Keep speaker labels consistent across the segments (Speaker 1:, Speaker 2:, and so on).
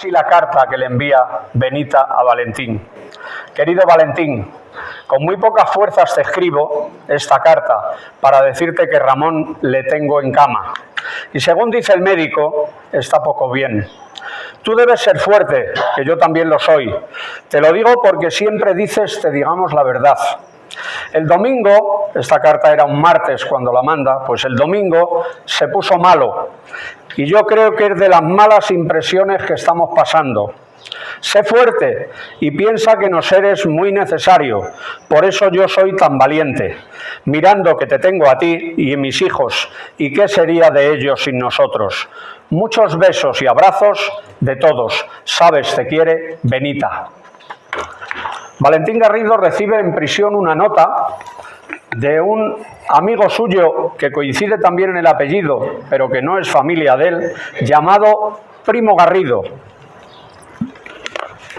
Speaker 1: Sí, la carta que le envía Benita a Valentín. Querido Valentín, con muy pocas fuerzas te escribo esta carta para decirte que Ramón le tengo en cama. Y según dice el médico, está poco bien. Tú debes ser fuerte, que yo también lo soy. Te lo digo porque siempre dices te digamos la verdad. El domingo, esta carta era un martes cuando la manda, pues el domingo se puso malo. Y yo creo que es de las malas impresiones que estamos pasando. Sé fuerte y piensa que nos eres muy necesario. Por eso yo soy tan valiente, mirando que te tengo a ti y a mis hijos, y qué sería de ellos sin nosotros. Muchos besos y abrazos de todos. Sabes, te quiere, Benita. Valentín Garrido recibe en prisión una nota de un amigo suyo que coincide también en el apellido, pero que no es familia de él, llamado Primo Garrido.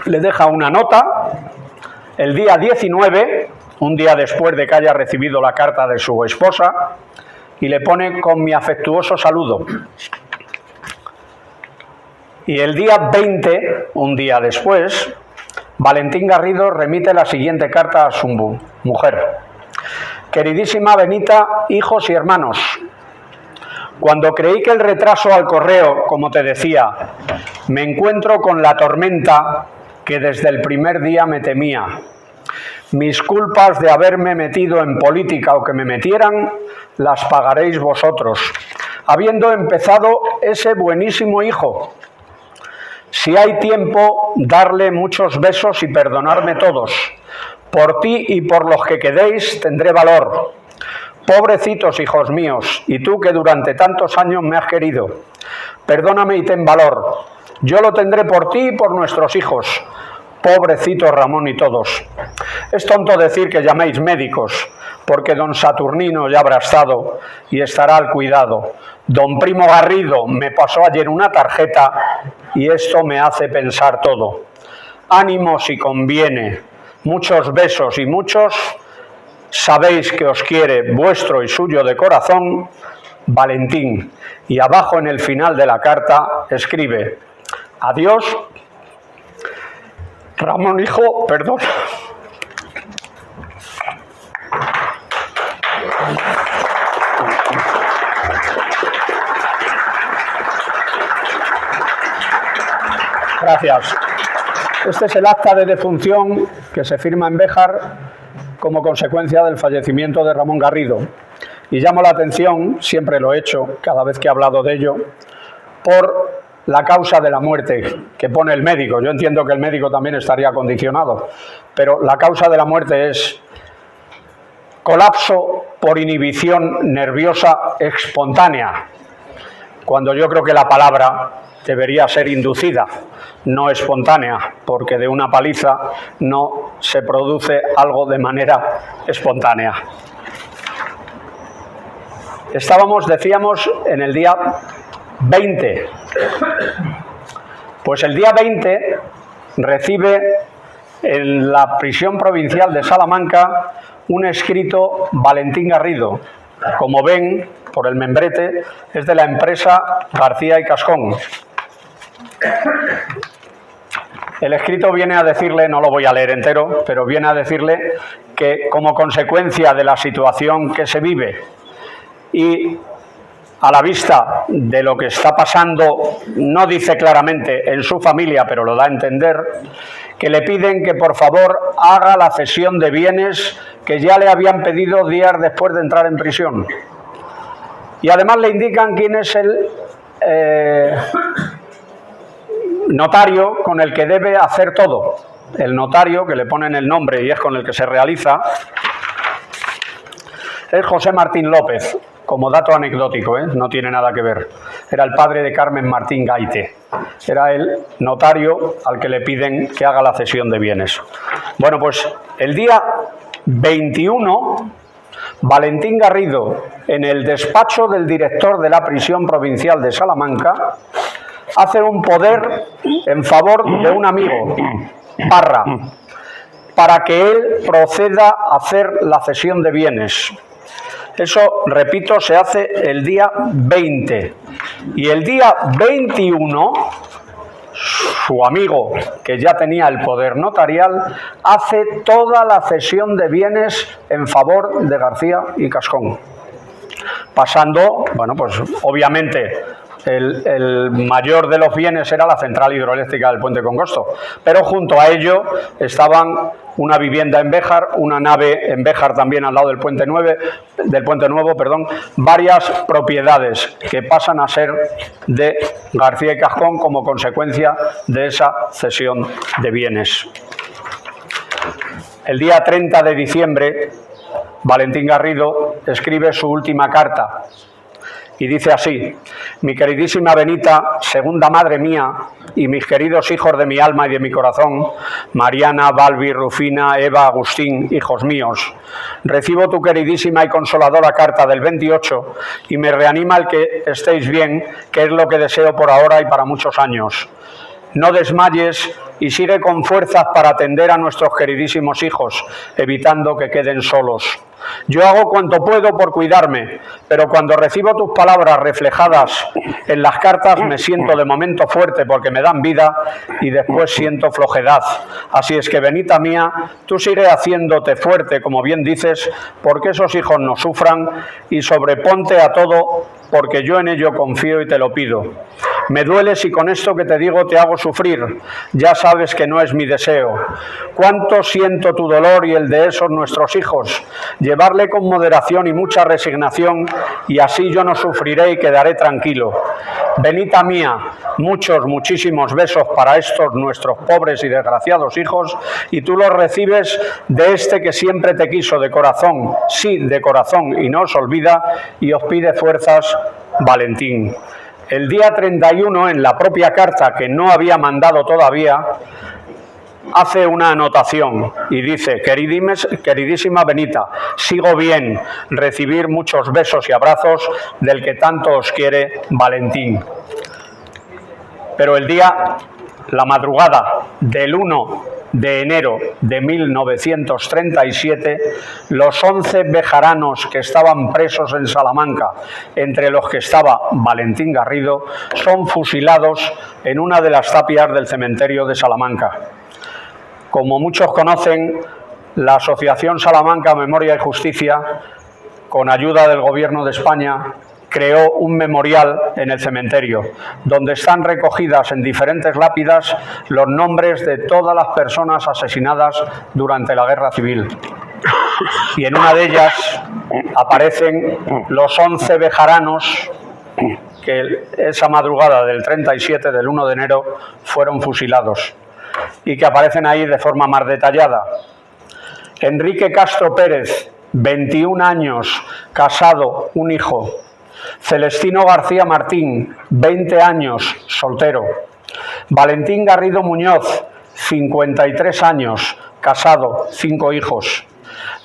Speaker 1: Le deja una nota el día 19, un día después de que haya recibido la carta de su esposa, y le pone con mi afectuoso saludo. Y el día 20, un día después, Valentín Garrido remite la siguiente carta a su mujer. Queridísima Benita, hijos y hermanos, cuando creí que el retraso al correo, como te decía, me encuentro con la tormenta que desde el primer día me temía. Mis culpas de haberme metido en política o que me metieran, las pagaréis vosotros, habiendo empezado ese buenísimo hijo. Si hay tiempo, darle muchos besos y perdonarme todos. Por ti y por los que quedéis tendré valor. Pobrecitos hijos míos, y tú que durante tantos años me has querido, perdóname y ten valor. Yo lo tendré por ti y por nuestros hijos. Pobrecito Ramón y todos. Es tonto decir que llaméis médicos, porque don Saturnino ya habrá estado y estará al cuidado. Don Primo Garrido me pasó ayer una tarjeta y esto me hace pensar todo. Ánimo si conviene, muchos besos y muchos, sabéis que os quiere vuestro y suyo de corazón, Valentín. Y abajo en el final de la carta escribe, adiós, Ramón hijo, perdón. Gracias. Este es el acta de defunción que se firma en Béjar como consecuencia del fallecimiento de Ramón Garrido. Y llamo la atención, siempre lo he hecho, cada vez que he hablado de ello, por la causa de la muerte que pone el médico. Yo entiendo que el médico también estaría condicionado, pero la causa de la muerte es colapso por inhibición nerviosa espontánea, cuando yo creo que la palabra debería ser inducida, no espontánea, porque de una paliza no se produce algo de manera espontánea. Estábamos, decíamos, en el día 20. Pues el día 20 recibe en la prisión provincial de Salamanca un escrito Valentín Garrido. Como ven, por el membrete, es de la empresa García y Cascón. El escrito viene a decirle, no lo voy a leer entero, pero viene a decirle que como consecuencia de la situación que se vive y a la vista de lo que está pasando, no dice claramente en su familia, pero lo da a entender, que le piden que por favor haga la cesión de bienes que ya le habían pedido días después de entrar en prisión. Y además le indican quién es el notario con el que debe hacer todo. El notario, que le ponen el nombre y es con el que se realiza, es José Martín López. Como dato anecdótico, no tiene nada que ver. Era el padre de Carmen Martín Gaite. Era el notario al que le piden que haga la cesión de bienes. Bueno, pues el día 21, Valentín Garrido, en el despacho del director de la prisión provincial de Salamanca, hace un poder en favor de un amigo, Parra, para que él proceda a hacer la cesión de bienes. Eso, repito, se hace el día 20. Y el día 21 su amigo, que ya tenía el poder notarial, hace toda la cesión de bienes en favor de García y Cascón. Pasando, bueno, pues obviamente el mayor de los bienes era la central hidroeléctrica del Puente Congosto, pero junto a ello estaban una vivienda en Béjar, una nave en Béjar también al lado del Puente Nuevo, varias propiedades que pasan a ser de García y Cascón como consecuencia de esa cesión de bienes. El día 30 de diciembre, Valentín Garrido escribe su última carta y dice así: mi queridísima Benita, segunda madre mía, y mis queridos hijos de mi alma y de mi corazón, Mariana, Balbi, Rufina, Eva, Agustín, hijos míos, recibo tu queridísima y consoladora carta del 28 y me reanima el que estéis bien, que es lo que deseo por ahora y para muchos años. No desmayes y sigue con fuerzas para atender a nuestros queridísimos hijos, evitando que queden solos. Yo hago cuanto puedo por cuidarme, pero cuando recibo tus palabras reflejadas en las cartas me siento de momento fuerte porque me dan vida y después siento flojedad. Así es que, Benita mía, tú sigue haciéndote fuerte, como bien dices, porque esos hijos no sufran, y sobreponte a todo, porque yo en ello confío y te lo pido. Me duele si con esto que te digo te hago sufrir, ya sabes que no es mi deseo. Cuánto siento tu dolor y el de esos nuestros hijos. Llevarle con moderación y mucha resignación, y así yo no sufriré y quedaré tranquilo. Benita mía, muchísimos besos para estos nuestros pobres y desgraciados hijos, y tú los recibes de este que siempre te quiso de corazón, sí, de corazón, y no os olvida, y os pide fuerzas, Valentín. El día 31, en la propia carta que no había mandado todavía, hace una anotación y dice: queridísima Benita, sigo bien, recibir muchos besos y abrazos del que tanto os quiere, Valentín. Pero la madrugada del 1 de enero de 1937, los 11 bejaranos que estaban presos en Salamanca, entre los que estaba Valentín Garrido, son fusilados en una de las tapias del cementerio de Salamanca. Como muchos conocen, la Asociación Salamanca Memoria y Justicia, con ayuda del Gobierno de España, creó un memorial en el cementerio, donde están recogidas en diferentes lápidas los nombres de todas las personas asesinadas durante la Guerra Civil. Y en una de ellas aparecen los 11 bejaranos que esa madrugada del 37, del 1 de enero, fueron fusilados, y que aparecen ahí de forma más detallada. Enrique Castro Pérez, 21 años, casado, un hijo. Celestino García Martín, 20 años, soltero. Valentín Garrido Muñoz, 53 años, casado, 5 hijos.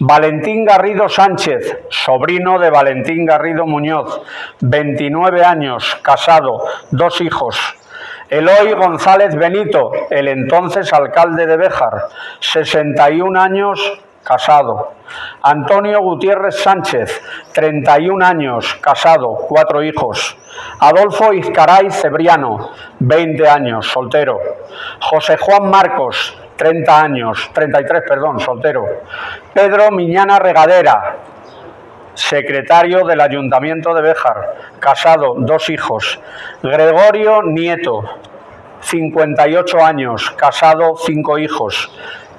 Speaker 1: Valentín Garrido Sánchez, sobrino de Valentín Garrido Muñoz, 29 años, casado, 2 hijos. Eloy González Benito, el entonces alcalde de Béjar, 61 años, casado. Antonio Gutiérrez Sánchez, 31 años, casado, 4 hijos. Adolfo Izcaray Cebriano, 20 años, soltero. José Juan Marcos, 33, soltero. Pedro Miñana Regadera, secretario del Ayuntamiento de Béjar, casado, 2 hijos. Gregorio Nieto, 58 años, casado, 5 hijos.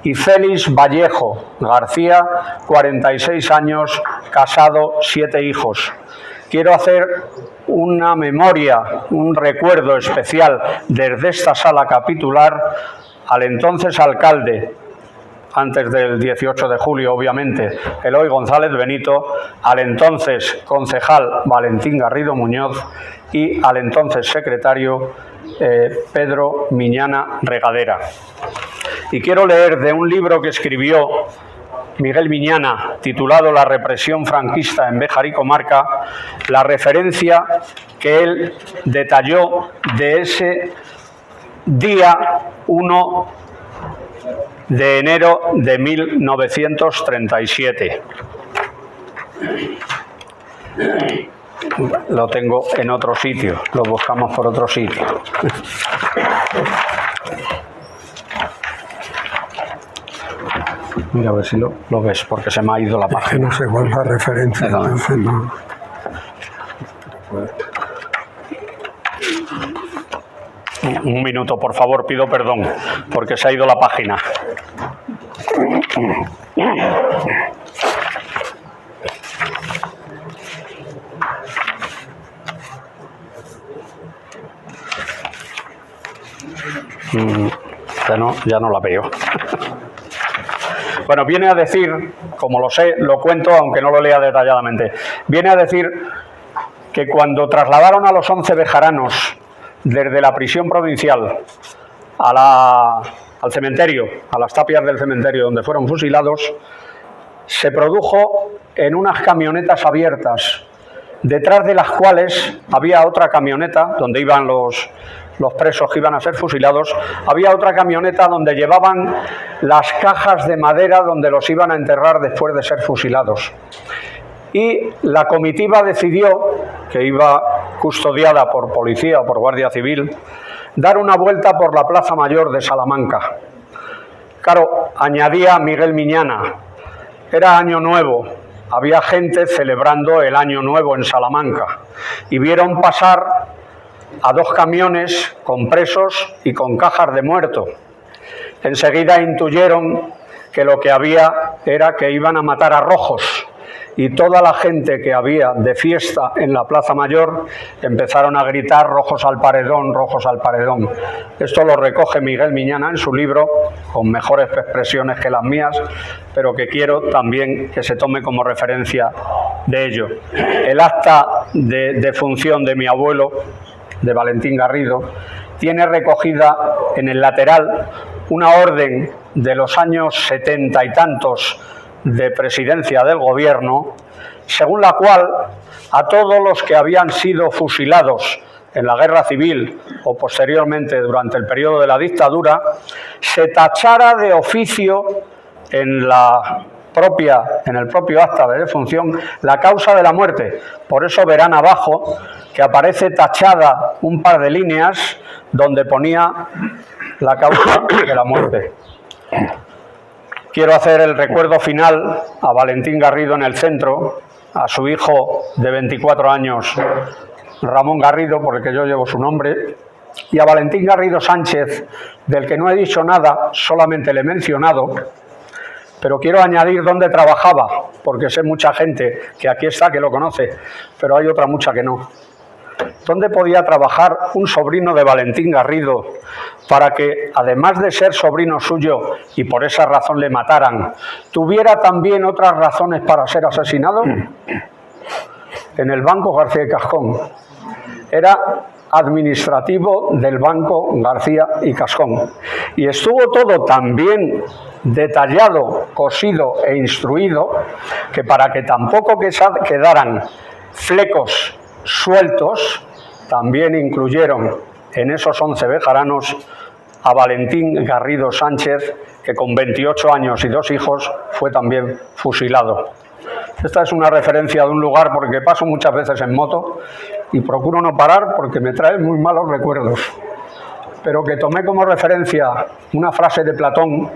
Speaker 1: Y Félix Vallejo García, 46 años, casado, 7 hijos. Quiero hacer una memoria, un recuerdo especial desde esta sala capitular al entonces alcalde, antes del 18 de julio, obviamente, Eloy González Benito, al entonces concejal Valentín Garrido Muñoz y al entonces secretario Pedro Miñana Regadera. Y quiero leer de un libro que escribió Miguel Miñana, titulado La represión franquista en Béjar y comarca, la referencia que él detalló de ese día 1 de enero de 1937. Lo tengo en otro sitio, lo buscamos por otro sitio. Mira a ver si lo ves, porque se me ha ido la página.
Speaker 2: No sé cuál es la referencia. Entonces no.
Speaker 1: Un minuto, por favor, pido perdón, porque se ha ido la página. Ya no la veo. Bueno, viene a decir, como lo sé, lo cuento aunque no lo lea detalladamente, viene a decir que cuando trasladaron a los 11 bejaranos desde la prisión provincial al cementerio, a las tapias del cementerio donde fueron fusilados, se produjo en unas camionetas abiertas, detrás de las cuales había otra camioneta donde iban los presos que iban a ser fusilados, había otra camioneta donde llevaban las cajas de madera donde los iban a enterrar después de ser fusilados. Y la comitiva decidió, que iba custodiada por policía o por guardia civil, dar una vuelta por la Plaza Mayor de Salamanca. Claro, añadía Miguel Miñana, era Año Nuevo, había gente celebrando el Año Nuevo en Salamanca y vieron pasar a 2 camiones con presos y con cajas de muerto. Enseguida intuyeron que lo que había era que iban a matar a rojos, y toda la gente que había de fiesta en la Plaza Mayor empezaron a gritar rojos al paredón, rojos al paredón. Esto lo recoge Miguel Miñana en su libro, con mejores expresiones que las mías, pero que quiero también que se tome como referencia de ello. El acta de defunción de mi abuelo, de Valentín Garrido, tiene recogida en el lateral una orden de los años 70 y tantos de presidencia del gobierno, según la cual a todos los que habían sido fusilados en la guerra civil o posteriormente durante el periodo de la dictadura, se tachara de oficio en el propio acta de defunción la causa de la muerte. Por eso verán abajo que aparece tachada un par de líneas donde ponía la causa de la muerte. Quiero hacer el recuerdo final a Valentín Garrido en el centro, a su hijo de 24 años, Ramón Garrido, por el que yo llevo su nombre, y a Valentín Garrido Sánchez, del que no he dicho nada, solamente le he mencionado, pero quiero añadir dónde trabajaba, porque sé mucha gente que aquí está que lo conoce, pero hay otra mucha que no. ¿Dónde podía trabajar un sobrino de Valentín Garrido para que, además de ser sobrino suyo y por esa razón le mataran, tuviera también otras razones para ser asesinado? En el Banco García y Cascón. Era administrativo del Banco García y Cascón. Y estuvo todo tan bien detallado, cosido e instruido, que para que tampoco quedaran flecos sueltos, también incluyeron en esos 11 bejaranos a Valentín Garrido Sánchez, que con 28 años y 2 hijos fue también fusilado. Esta es una referencia de un lugar porque paso muchas veces en moto y procuro no parar porque me trae muy malos recuerdos, pero que tomé como referencia una frase de Platón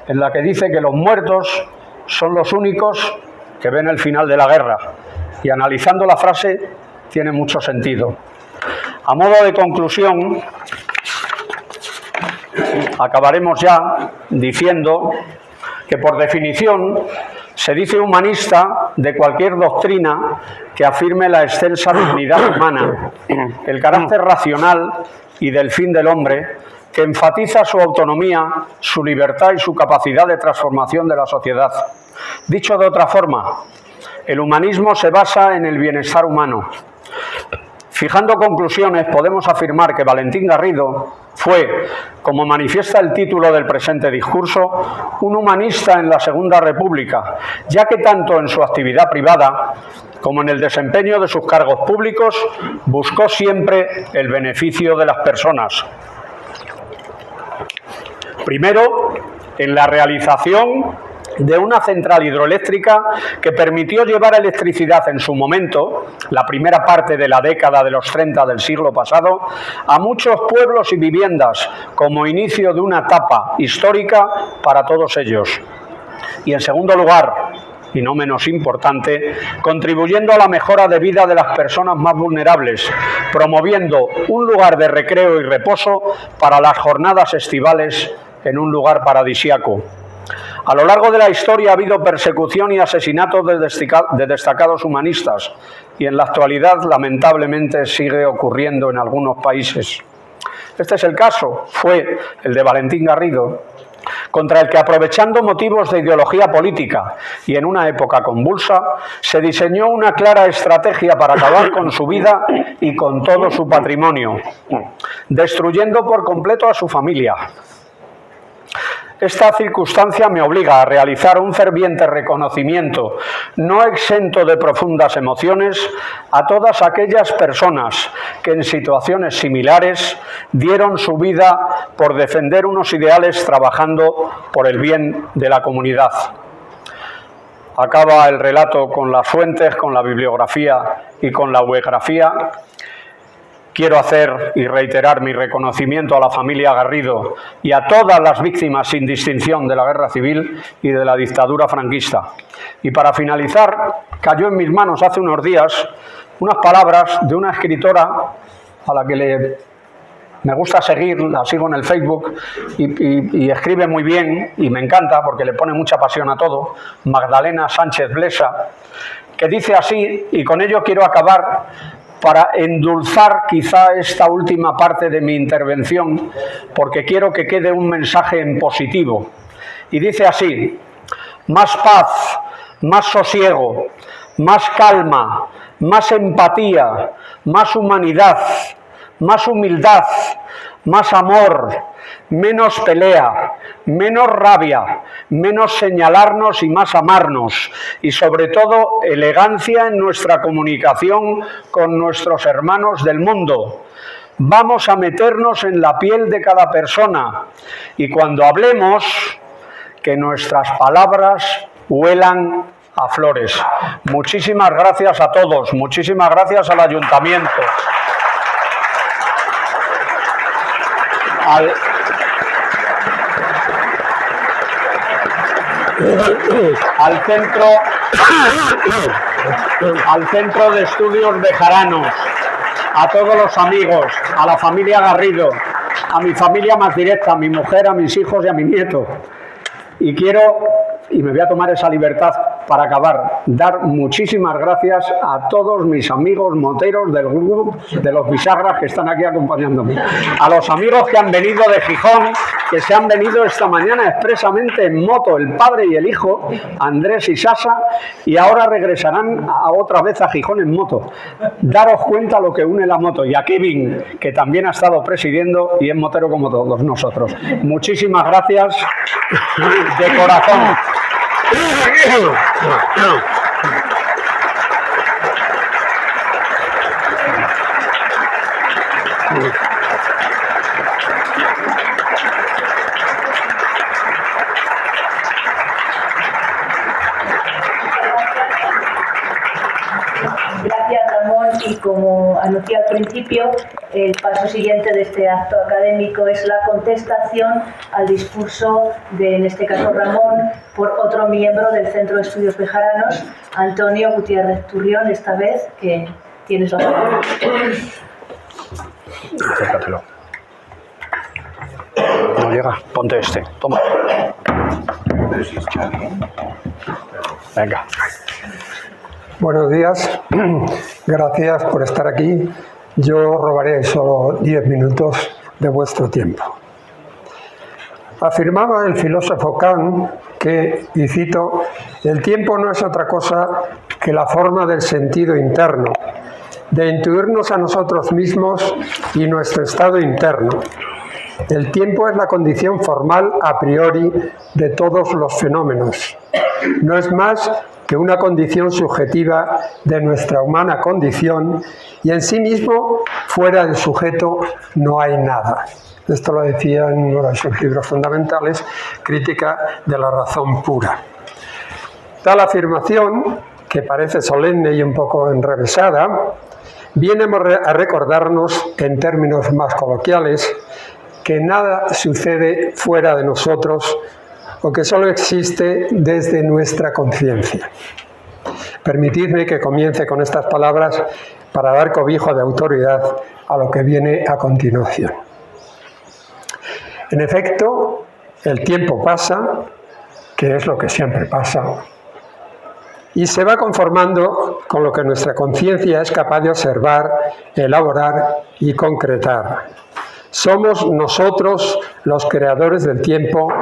Speaker 1: en la que dice que los muertos son los únicos que ven el final de la guerra, y analizando la frase tiene mucho sentido. A modo de conclusión, acabaremos ya diciendo que por definición se dice humanista de cualquier doctrina que afirme la excelsa dignidad humana, el carácter racional y del fin del hombre, que enfatiza su autonomía, su libertad y su capacidad de transformación de la sociedad. Dicho de otra forma, el humanismo se basa en el bienestar humano. Fijando conclusiones, podemos afirmar que Valentín Garrido fue, como manifiesta el título del presente discurso, un humanista en la Segunda República, ya que tanto en su actividad privada como en el desempeño de sus cargos públicos buscó siempre el beneficio de las personas. Primero, en la realización de una central hidroeléctrica que permitió llevar electricidad en su momento, la primera parte de la década de los 30 del siglo pasado, a muchos pueblos y viviendas como inicio de una etapa histórica para todos ellos. Y en segundo lugar, y no menos importante, contribuyendo a la mejora de vida de las personas más vulnerables, promoviendo un lugar de recreo y reposo para las jornadas estivales en un lugar paradisíaco. A lo largo de la historia ha habido persecución y asesinatos de destacados humanistas y en la actualidad lamentablemente sigue ocurriendo en algunos países. Este es el caso, fue el de Valentín Garrido, contra el que, aprovechando motivos de ideología política y en una época convulsa, se diseñó una clara estrategia para acabar con su vida y con todo su patrimonio, destruyendo por completo a su familia. Esta circunstancia me obliga a realizar un ferviente reconocimiento, no exento de profundas emociones, a todas aquellas personas que en situaciones similares dieron su vida por defender unos ideales trabajando por el bien de la comunidad. Acaba el relato con las fuentes, con la bibliografía y con la webgrafía. Quiero hacer y reiterar mi reconocimiento a la familia Garrido y a todas las víctimas sin distinción de la guerra civil y de la dictadura franquista. Y para finalizar, cayó en mis manos hace unos días unas palabras de una escritora a la que me gusta seguir, la sigo en el Facebook y escribe muy bien y me encanta porque le pone mucha pasión a todo, Magdalena Sánchez Blesa, que dice así, y con ello quiero acabar para endulzar quizá esta última parte de mi intervención, porque quiero que quede un mensaje en positivo. Y dice así: más paz, más sosiego, más calma, más empatía, más humanidad, más humildad, más amor, menos pelea, menos rabia, menos señalarnos y más amarnos, y sobre todo elegancia en nuestra comunicación con nuestros hermanos del mundo. Vamos a meternos en la piel de cada persona y cuando hablemos, que nuestras palabras huelan a flores. Muchísimas gracias a todos, muchísimas gracias al Ayuntamiento, al Centro de Estudios Bejaranos, a todos los amigos, a la familia Garrido, a mi familia más directa, a mi mujer, a mis hijos y a mi nieto. Y quiero, y me voy a tomar esa libertad para acabar, dar muchísimas gracias a todos mis amigos moteros del grupo de los bisagras que están aquí acompañándome. A los amigos que han venido de Gijón, que se han venido esta mañana expresamente en moto, el padre y el hijo, Andrés y Sasa, y ahora regresarán otra vez a Gijón en moto. Daros cuenta lo que une la moto. Y a Kevin, que también ha estado presidiendo y es motero como todos nosotros. Muchísimas gracias de corazón.
Speaker 3: Gracias, Ramón. Y como anuncié al principio, el paso siguiente de este acto académico es la contestación al discurso de, en este caso, Ramón, por otro miembro del Centro de Estudios Bejaranos, Antonio Gutiérrez Turrión, esta vez, que tienes la palabra.
Speaker 1: Acércatelo. No llega, ponte este, toma. Venga.
Speaker 2: Buenos días, gracias por estar aquí. Yo robaré solo 10 minutos de vuestro tiempo. Afirmaba el filósofo Kant que, y cito, el tiempo no es otra cosa que la forma del sentido interno, de intuirnos a nosotros mismos y nuestro estado interno. El tiempo es la condición formal a priori de todos los fenómenos. No es más que una condición subjetiva de nuestra humana condición y en sí mismo, fuera del sujeto, no hay nada. Esto lo decía en uno de sus libros fundamentales, Crítica de la razón pura. Tal afirmación, que parece solemne y un poco enrevesada, viene a recordarnos, en términos más coloquiales, que nada sucede fuera de nosotros o que solo existe desde nuestra conciencia. Permitidme que comience con estas palabras para dar cobijo de autoridad a lo que viene a continuación. En efecto, el tiempo pasa, que es lo que siempre pasa, y se va conformando con lo que nuestra conciencia es capaz de observar, elaborar y concretar. Somos nosotros los creadores del tiempo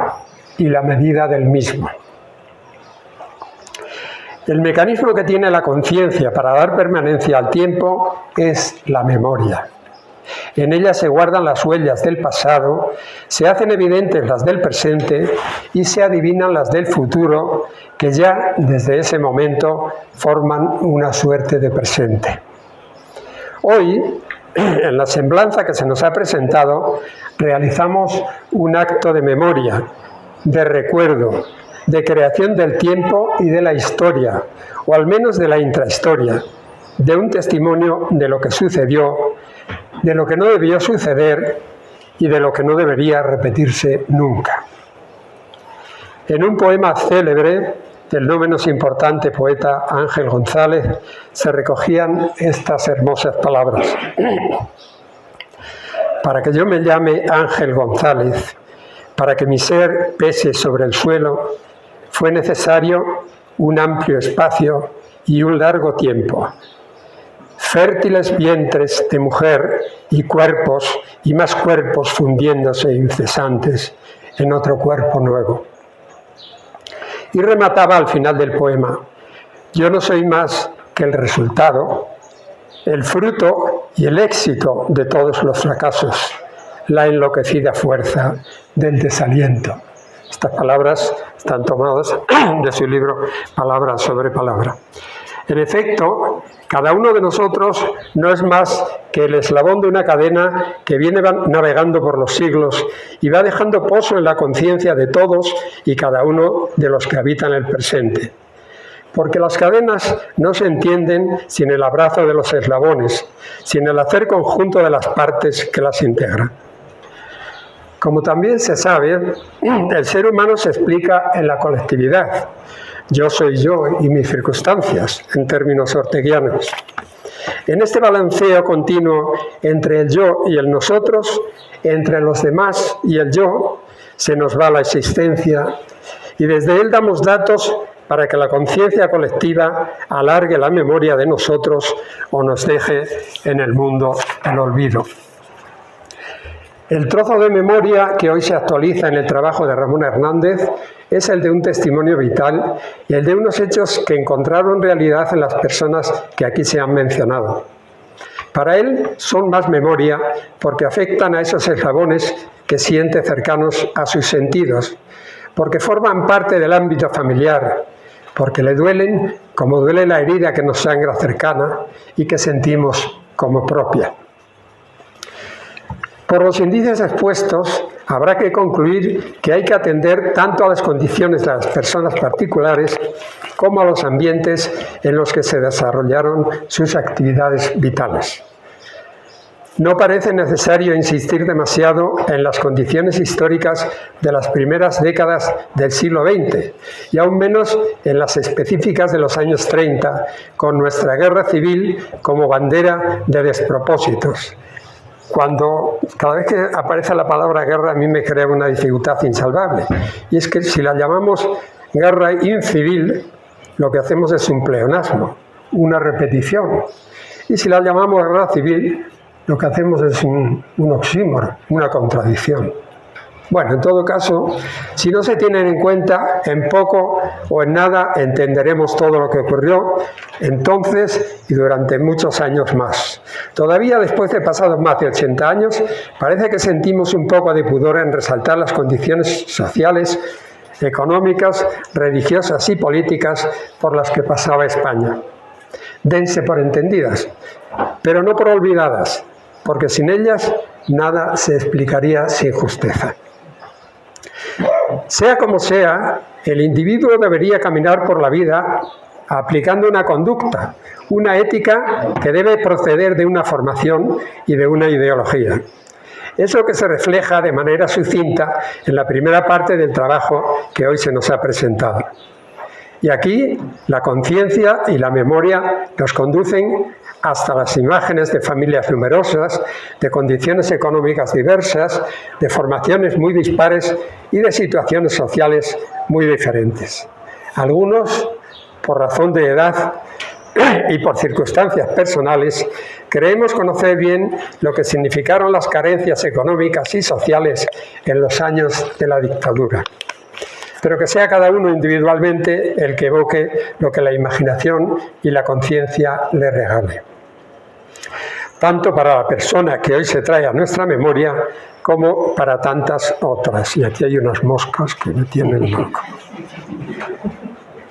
Speaker 2: y la medida del mismo. El mecanismo que tiene la conciencia para dar permanencia al tiempo es la memoria. En ella se guardan las huellas del pasado, se hacen evidentes las del presente y se adivinan las del futuro, que ya desde ese momento forman una suerte de presente. Hoy, en la semblanza que se nos ha presentado, realizamos un acto de memoria, de recuerdo, de creación del tiempo y de la historia, o al menos de la intrahistoria, de un testimonio de lo que sucedió, de lo que no debió suceder y de lo que no debería repetirse nunca. En un poema célebre del no menos importante poeta Ángel González se recogían estas hermosas palabras. Para que yo me llame Ángel González, para que mi ser pese sobre el suelo, fue necesario un amplio espacio y un largo tiempo. Fértiles vientres de mujer y cuerpos y más cuerpos fundiéndose incesantes en otro cuerpo nuevo. Y remataba al final del poema: yo no soy más que el resultado, el fruto y el éxito de todos los fracasos, la enloquecida fuerza del desaliento. Estas palabras están tomadas de su libro Palabra sobre Palabra. En efecto, cada uno de nosotros no es más que el eslabón de una cadena que viene navegando por los siglos y va dejando pozo en la conciencia de todos y cada uno de los que habitan el presente. Porque las cadenas no se entienden sin el abrazo de los eslabones, sin el hacer conjunto de las partes que las integran. Como también se sabe, el ser humano se explica en la colectividad. Yo soy yo y mis circunstancias, en términos orteguianos. En este balanceo continuo entre el yo y el nosotros, entre los demás y el yo, se nos va la existencia y desde él damos datos para que la conciencia colectiva alargue la memoria de nosotros o nos deje en el mundo el olvido. El trozo de memoria que hoy se actualiza en el trabajo de Ramón Hernández es el de un testimonio vital y el de unos hechos que encontraron realidad en las personas que aquí se han mencionado. Para él son más memoria porque afectan a esos eslabones que siente cercanos a sus sentidos, porque forman parte del ámbito familiar, porque le duelen como duele la herida que nos sangra cercana y que sentimos como propia. Por los indicios expuestos, habrá que concluir que hay que atender tanto a las condiciones de las personas particulares como a los ambientes en los que se desarrollaron sus actividades vitales. No parece necesario insistir demasiado en las condiciones históricas de las primeras décadas del siglo XX y aún menos en las específicas de los años 30, con nuestra guerra civil como bandera de despropósitos. Cada vez que aparece la palabra guerra a mí me crea una dificultad insalvable. Y es que si la llamamos guerra incivil, lo que hacemos es un pleonasmo, una repetición. Y si la llamamos guerra civil, lo que hacemos es un oxímoron, una contradicción. Bueno, en todo caso, si no se tienen en cuenta, en poco o en nada entenderemos todo lo que ocurrió entonces y durante muchos años más. Todavía después de pasados más de 80 años, parece que sentimos un poco de pudor en resaltar las condiciones sociales, económicas, religiosas y políticas por las que pasaba España. Dense por entendidas, pero no por olvidadas, porque sin ellas nada se explicaría sin justeza. Sea como sea, el individuo debería caminar por la vida aplicando una conducta, una ética que debe proceder de una formación y de una ideología. Eso que se refleja de manera sucinta en la primera parte del trabajo que hoy se nos ha presentado. Y aquí la conciencia y la memoria nos conducen hasta las imágenes de familias numerosas, de condiciones económicas diversas, de formaciones muy dispares y de situaciones sociales muy diferentes. Algunos, por razón de edad y por circunstancias personales, creemos conocer bien lo que significaron las carencias económicas y sociales en los años de la dictadura. Pero que sea cada uno individualmente el que evoque lo que la imaginación y la conciencia le regale. Tanto para la persona que hoy se trae a nuestra memoria como para tantas otras. Y aquí hay unas moscas que me tienen loco.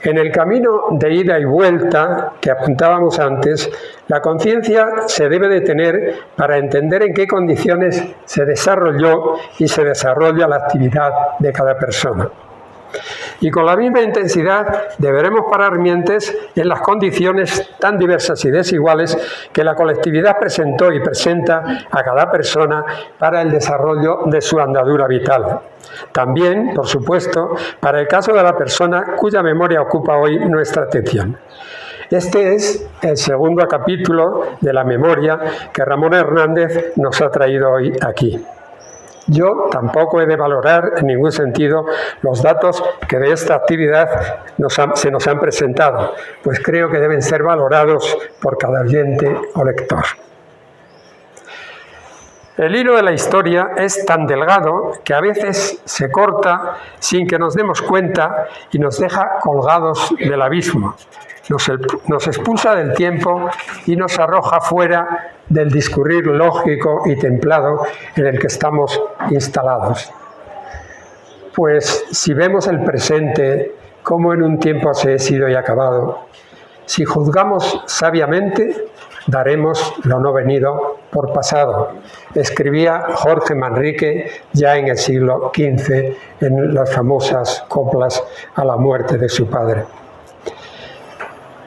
Speaker 2: En el camino de ida y vuelta que apuntábamos antes, la conciencia se debe de tener para entender en qué condiciones se desarrolló y se desarrolla la actividad de cada persona. Y con la misma intensidad deberemos parar mientes en las condiciones tan diversas y desiguales que la colectividad presentó y presenta a cada persona para el desarrollo de su andadura vital. También, por supuesto, para el caso de la persona cuya memoria ocupa hoy nuestra atención. Este es el segundo capítulo de la memoria que Ramón Hernández nos ha traído hoy aquí. Yo tampoco he de valorar en ningún sentido los datos que de esta actividad se nos han presentado, pues creo que deben ser valorados por cada oyente o lector. El hilo de la historia es tan delgado que a veces se corta sin que nos demos cuenta y nos deja colgados del abismo. Nos expulsa del tiempo y nos arroja fuera del discurrir lógico y templado en el que estamos instalados. Pues si vemos el presente como en un tiempo se ha sido y acabado, si juzgamos sabiamente, daremos lo no venido por pasado, escribía Jorge Manrique ya en el siglo XV en las famosas coplas a la muerte de su padre.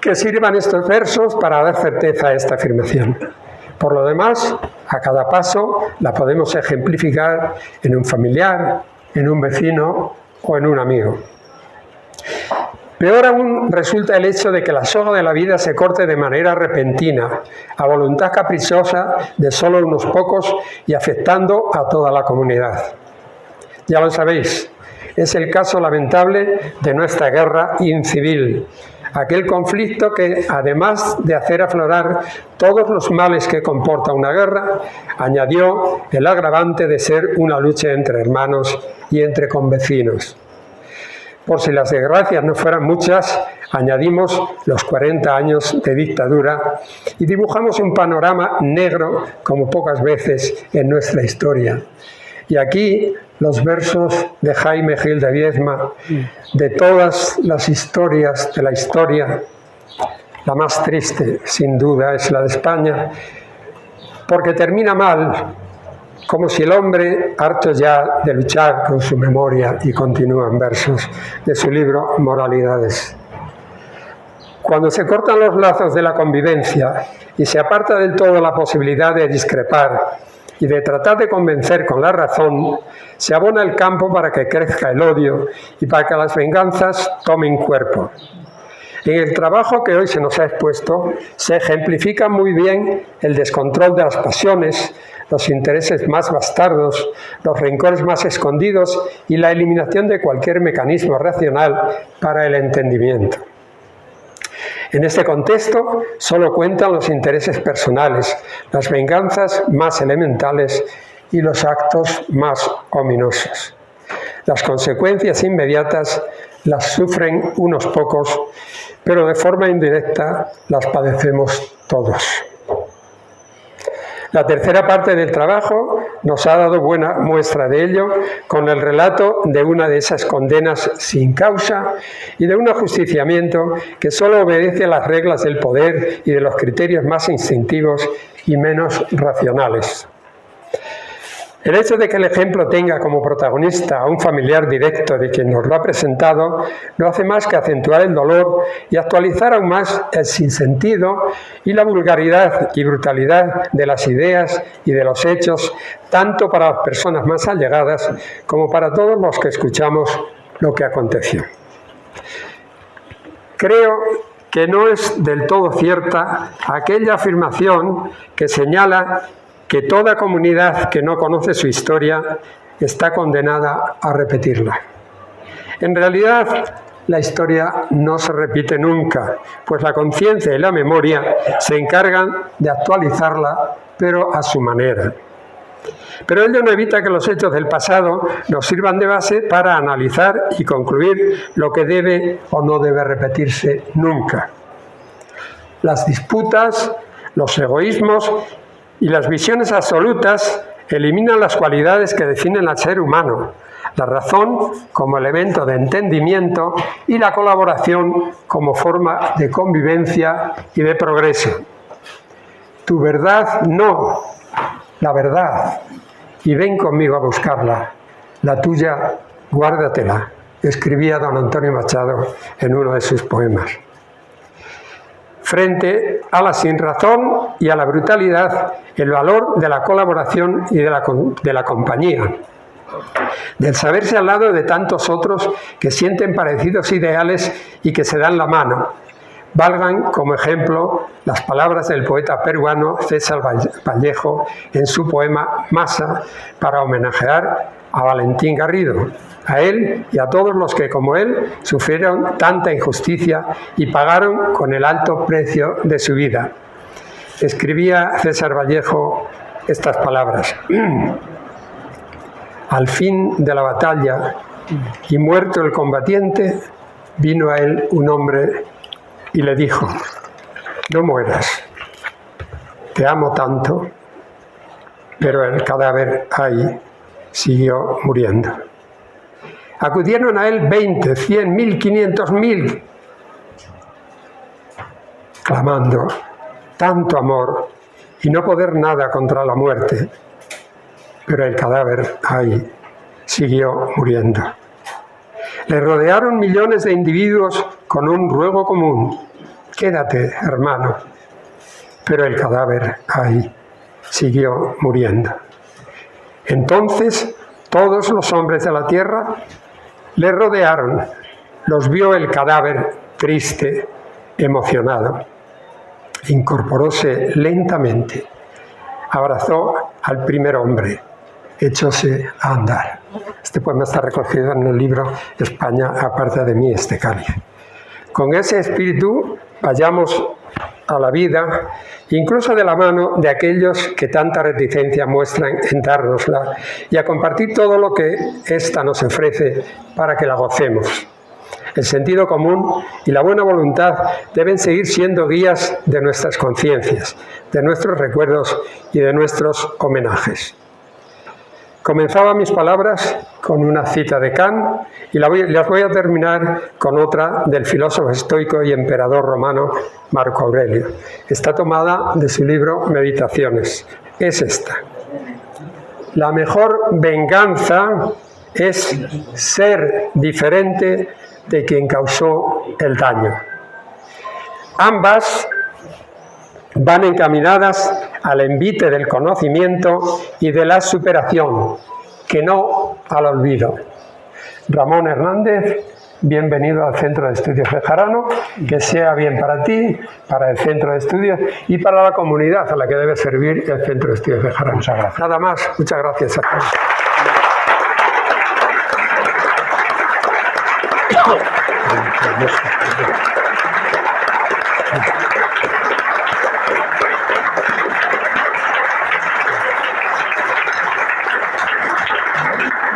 Speaker 2: Que sirvan estos versos para dar certeza a esta afirmación. Por lo demás, a cada paso la podemos ejemplificar en un familiar, en un vecino o en un amigo. Peor aún resulta el hecho de que la soga de la vida se corte de manera repentina, a voluntad caprichosa de solo unos pocos y afectando a toda la comunidad. Ya lo sabéis, es el caso lamentable de nuestra guerra incivil, aquel conflicto que, además de hacer aflorar todos los males que comporta una guerra, añadió el agravante de ser una lucha entre hermanos y entre convecinos. Por si las desgracias no fueran muchas, añadimos los 40 años de dictadura y dibujamos un panorama negro como pocas veces en nuestra historia. Y aquí los versos de Jaime Gil de Viedma, de todas las historias de la historia, la más triste, sin duda, es la de España, porque termina mal, como si el hombre, harto ya de luchar con su memoria, y continúan versos de su libro Moralidades. Cuando se cortan los lazos de la convivencia y se aparta del todo la posibilidad de discrepar y de tratar de convencer con la razón, se abona el campo para que crezca el odio y para que las venganzas tomen cuerpo. En el trabajo que hoy se nos ha expuesto, se ejemplifica muy bien el descontrol de las pasiones, los intereses más bastardos, los rencores más escondidos y la eliminación de cualquier mecanismo racional para el entendimiento. En este contexto, solo cuentan los intereses personales, las venganzas más elementales y los actos más ominosos. Las consecuencias inmediatas las sufren unos pocos, pero de forma indirecta las padecemos todos. La tercera parte del trabajo nos ha dado buena muestra de ello con el relato de una de esas condenas sin causa y de un ajusticiamiento que solo obedece a las reglas del poder y de los criterios más instintivos y menos racionales. El hecho de que el ejemplo tenga como protagonista a un familiar directo de quien nos lo ha presentado no hace más que acentuar el dolor y actualizar aún más el sinsentido y la vulgaridad y brutalidad de las ideas y de los hechos, tanto para las personas más allegadas como para todos los que escuchamos lo que aconteció. Creo que no es del todo cierta aquella afirmación que señala que toda comunidad que no conoce su historia está condenada a repetirla. En realidad, la historia no se repite nunca, pues la conciencia y la memoria se encargan de actualizarla, pero a su manera. Pero ello no evita que los hechos del pasado nos sirvan de base para analizar y concluir lo que debe o no debe repetirse nunca. Las disputas, los egoísmos y las visiones absolutas eliminan las cualidades que definen al ser humano, la razón como elemento de entendimiento y la colaboración como forma de convivencia y de progreso. Tu verdad no, la verdad, y ven conmigo a buscarla. La tuya, guárdatela, escribía don Antonio Machado en uno de sus poemas. Frente a la sinrazón y a la brutalidad, el valor de la colaboración y de la compañía, del saberse al lado de tantos otros que sienten parecidos ideales y que se dan la mano. Valgan como ejemplo las palabras del poeta peruano César Vallejo en su poema Masa, para homenajear a Valentín Garrido, a él y a todos los que, como él, sufrieron tanta injusticia y pagaron con el alto precio de su vida. Escribía César Vallejo estas palabras: al fin de la batalla y muerto el combatiente, vino a él un hombre y le dijo: no mueras, te amo tanto. Pero el cadáver ahí siguió muriendo. Acudieron a él 20, 100, 1000, 500.000, clamando tanto amor y no poder nada contra la muerte. Pero el cadáver ahí siguió muriendo. Le rodearon millones de individuos con un ruego común: quédate, hermano. Pero el cadáver ahí siguió muriendo. Entonces todos los hombres de la tierra le rodearon, los vio el cadáver triste, emocionado. Incorporóse lentamente, abrazó al primer hombre, echóse a andar. Este poema está recogido en el libro España aparte de mí este cáliz. Con ese espíritu vayamos a la vida, incluso de la mano de aquellos que tanta reticencia muestran en dárnosla, y a compartir todo lo que ésta nos ofrece para que la gocemos. El sentido común y la buena voluntad deben seguir siendo guías de nuestras conciencias, de nuestros recuerdos y de nuestros homenajes. Comenzaba mis palabras con una cita de Kant y las voy a terminar con otra del filósofo estoico y emperador romano Marco Aurelio. Está tomada de su libro Meditaciones. Es esta: la mejor venganza es ser diferente de quien causó el daño. Ambas van encaminadas al envite del conocimiento y de la superación, que no al olvido. Ramón Hernández, bienvenido al Centro de Estudios Bejarano, que sea bien para ti, para el Centro de Estudios y para la comunidad a la que debe servir el Centro de Estudios Bejarano. Muchas gracias. Nada más, muchas gracias a todos.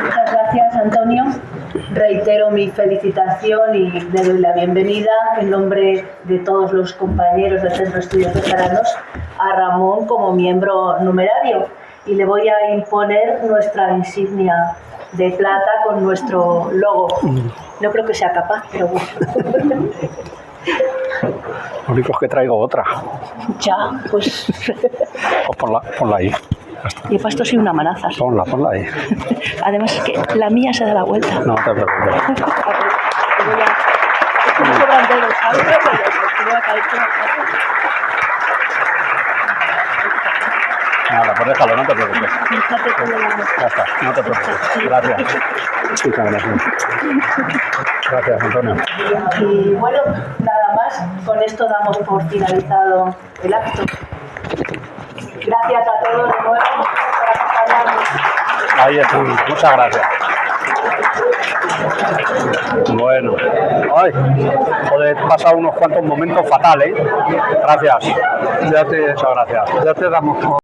Speaker 3: Muchas gracias, Antonio. Reitero mi felicitación y le doy la bienvenida en nombre de todos los compañeros del Centro de Estudios Veteranos a Ramón como miembro numerario, y le voy a imponer nuestra insignia de plata con nuestro logo. No creo que sea capaz, pero bueno.
Speaker 1: Lo único es que traigo otra.
Speaker 3: Ya, pues...
Speaker 1: Pues ponla ahí.
Speaker 4: Y el pasto soy una manaza.
Speaker 1: Ponla ahí.
Speaker 4: Además es que la mía se da la vuelta.
Speaker 1: No te preocupes.
Speaker 4: Me sobran dedos, ¿sabes? Voy a caer con
Speaker 1: Nada, pues déjalo, no te preocupes. Ya está, no te preocupes. Gracias. Muchas gracias. Gracias, Antonio.
Speaker 3: Y bueno, nada más, con esto damos por finalizado el acto. Gracias a todos de nuevo por acompañarnos.
Speaker 1: Ahí está, muchas gracias. Bueno, ay, joder, he pasado unos cuantos momentos fatales. Gracias. Muchas gracias.
Speaker 2: Ya te damos